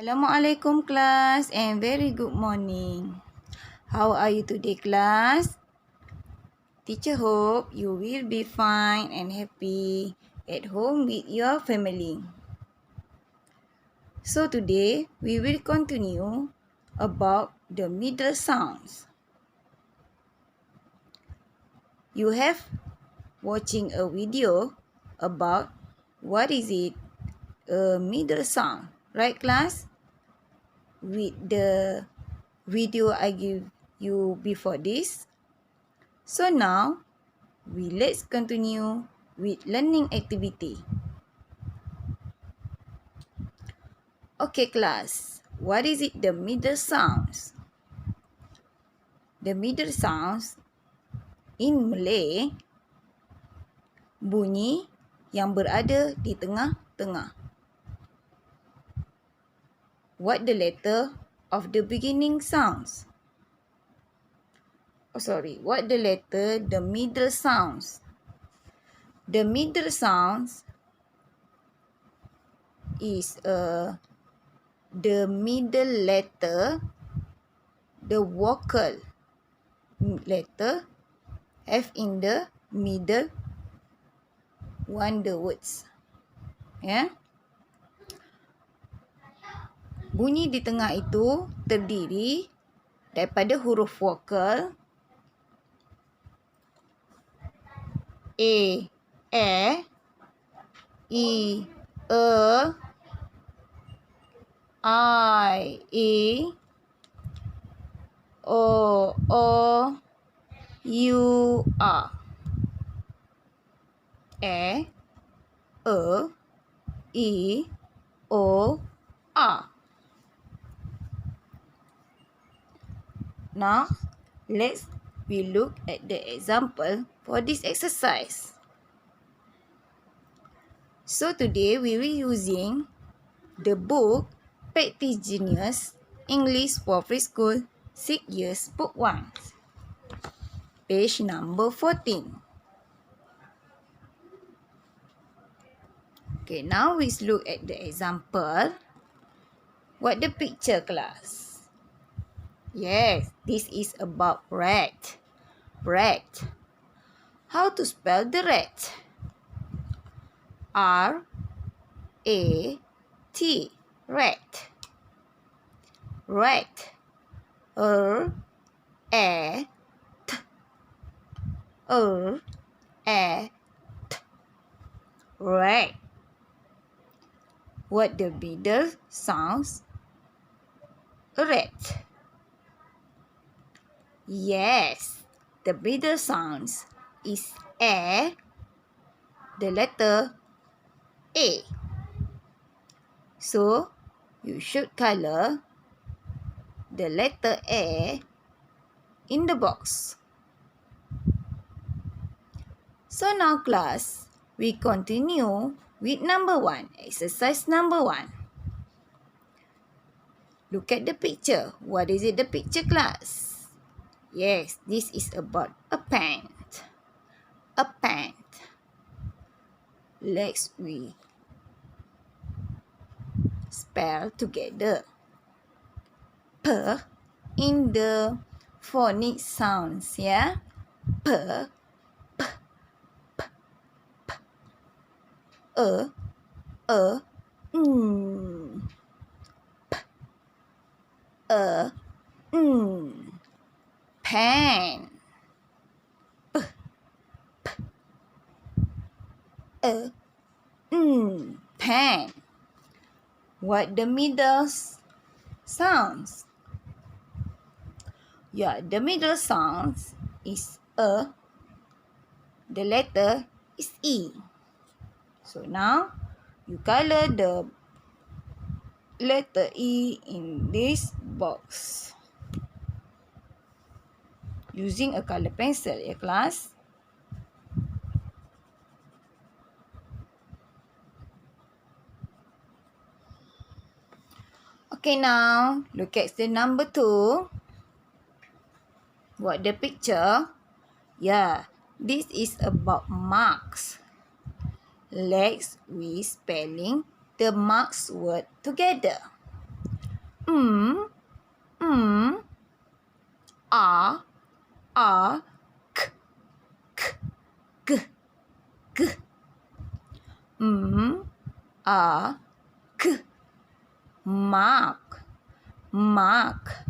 Assalamualaikum class and very good morning. How are you today class? Teacher hope you will be fine and happy at home with your family. So today we will continue about the middle sounds. You have watching a video about what is it a middle sound, right class? With the video I give you before this. So now, let's continue with learning activity. Okay class, what is it the middle sounds? The middle sounds in Malay, bunyi yang berada di tengah-tengah. What the letter of the beginning sounds? What the letter the middle sounds? The middle sounds is the middle letter, the vocal letter have in the middle one the words. Ya. Bunyi di tengah itu terdiri daripada huruf vokal A, E, I, E, O, U, A. E, I, O, A. Now, let's look at the example for this exercise. So today we will using the book Practice Genius English for Preschool 6 Years Book 1. Page number 14. Okay, now we look at the example. What the picture class? Yes, this is about rat. Rat. How to spell the rat? R-A-T. Rat. Rat. R-A-T. R-A-T. Rat. What the middle sounds? Rat. Yes, the middle sounds is A, the letter A. So, you should color the letter A in the box. So now class, we continue with number 1, exercise number 1. Look at the picture. What is it the picture class? Yes, this is about a pant. A pant. Let's we spell together. P in the phonic sounds, yeah? P, p, p, p. N. P, N. Pan. P, p, N. Pan. What the middle sounds? Yeah, the middle sounds is A. The letter is E. So now, you color the letter E in this box. Using a color pencil, ya class. Okay, now look at the number 2. What the picture? Yeah, this is about marks. Let's we spelling the marks word together. M, M, A, K, K, G, G. M, A, K. Mark, mark.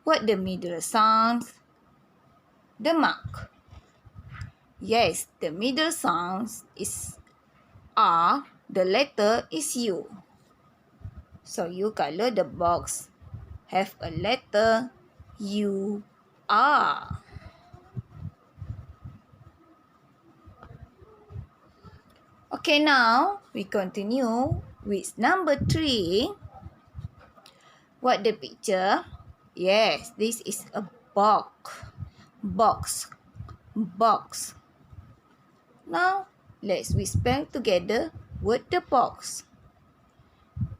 What the middle sounds? The mark. Yes, the middle sound is R. The letter is U. So you color the box have a letter U, R. Okay, now we continue with number 3. What the picture? Yes, this is a box. Box. Box. Now, let's we spell together word the box.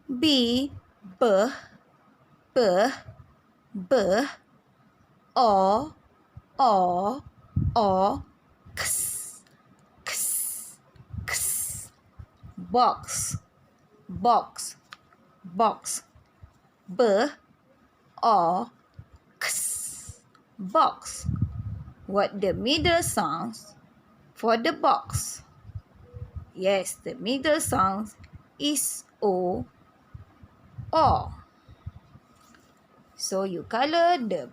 B, B, B, B, O, X, X, X. Box, box, box. B, O, X, box. What the middle sounds for the box? Yes, the middle sound is O, O. So you color the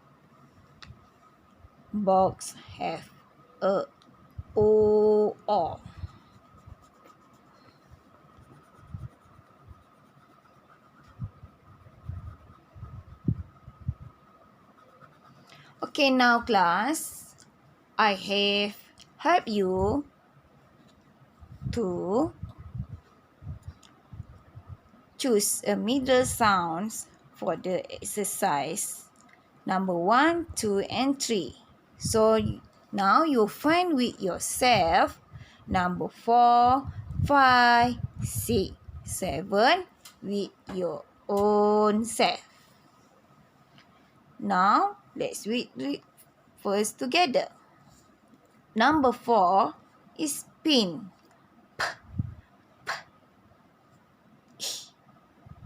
box have a O, O. Okay, now class, I have helped you to choose a middle sounds for the exercise number 1, 2, and 3. So now you find with yourself number 4, 5, 6, 7 with your own self. Now let's read first together. Number 4 is pin.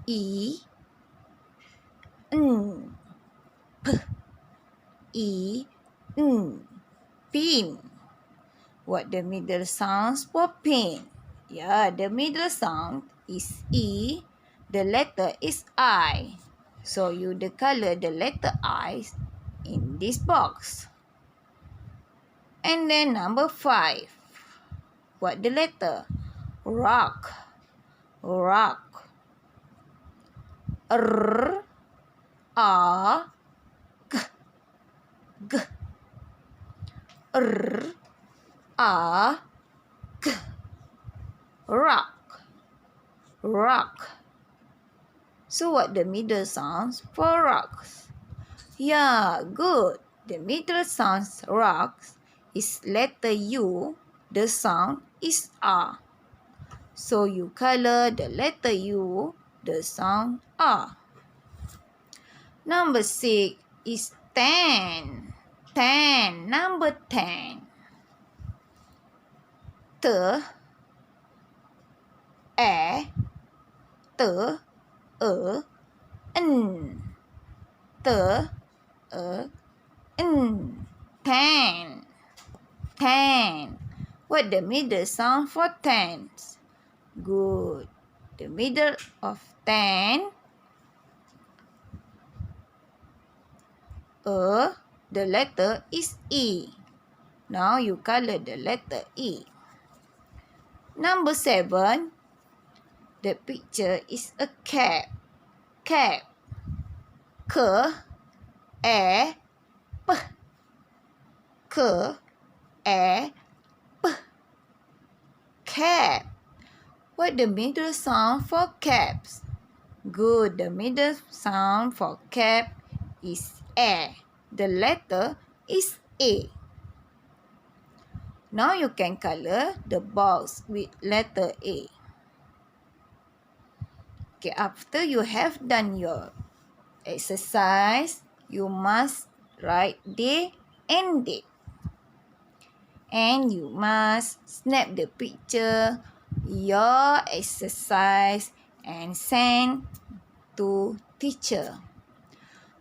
E, N, P, E, N, pin. What the middle sounds for pin? Yeah, the middle sound is E. The letter is I. So you the color the letter I in this box. And then number 5. What the letter? Rock. Rock. R, A, G, G. R, A, G. Rock. Rock. So what the middle sounds for rocks? Yeah, good. The middle sounds rocks is letter U. The sound is R. So you color the letter U. The sound R. Number 6 is 10. 10. Number 10. T, E, T, E, N. T, E, N. 10. 10. What the middle sound for 10? Good. The middle of 10. The letter is E. Now you color the letter E. Number 7. The picture is a cap. Cap. K, E, P. K, E, P. Cap. What the middle sound for caps? Good. The middle sound for cap is A. The letter is A. Now you can color the box with letter A. Okay, after you have done your exercise, you must write day and date. And you must snap the picture, your exercise, and send to teacher.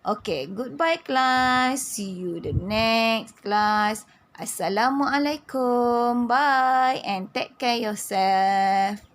Okay, goodbye class. See you the next class. Assalamualaikum. Bye and take care yourself.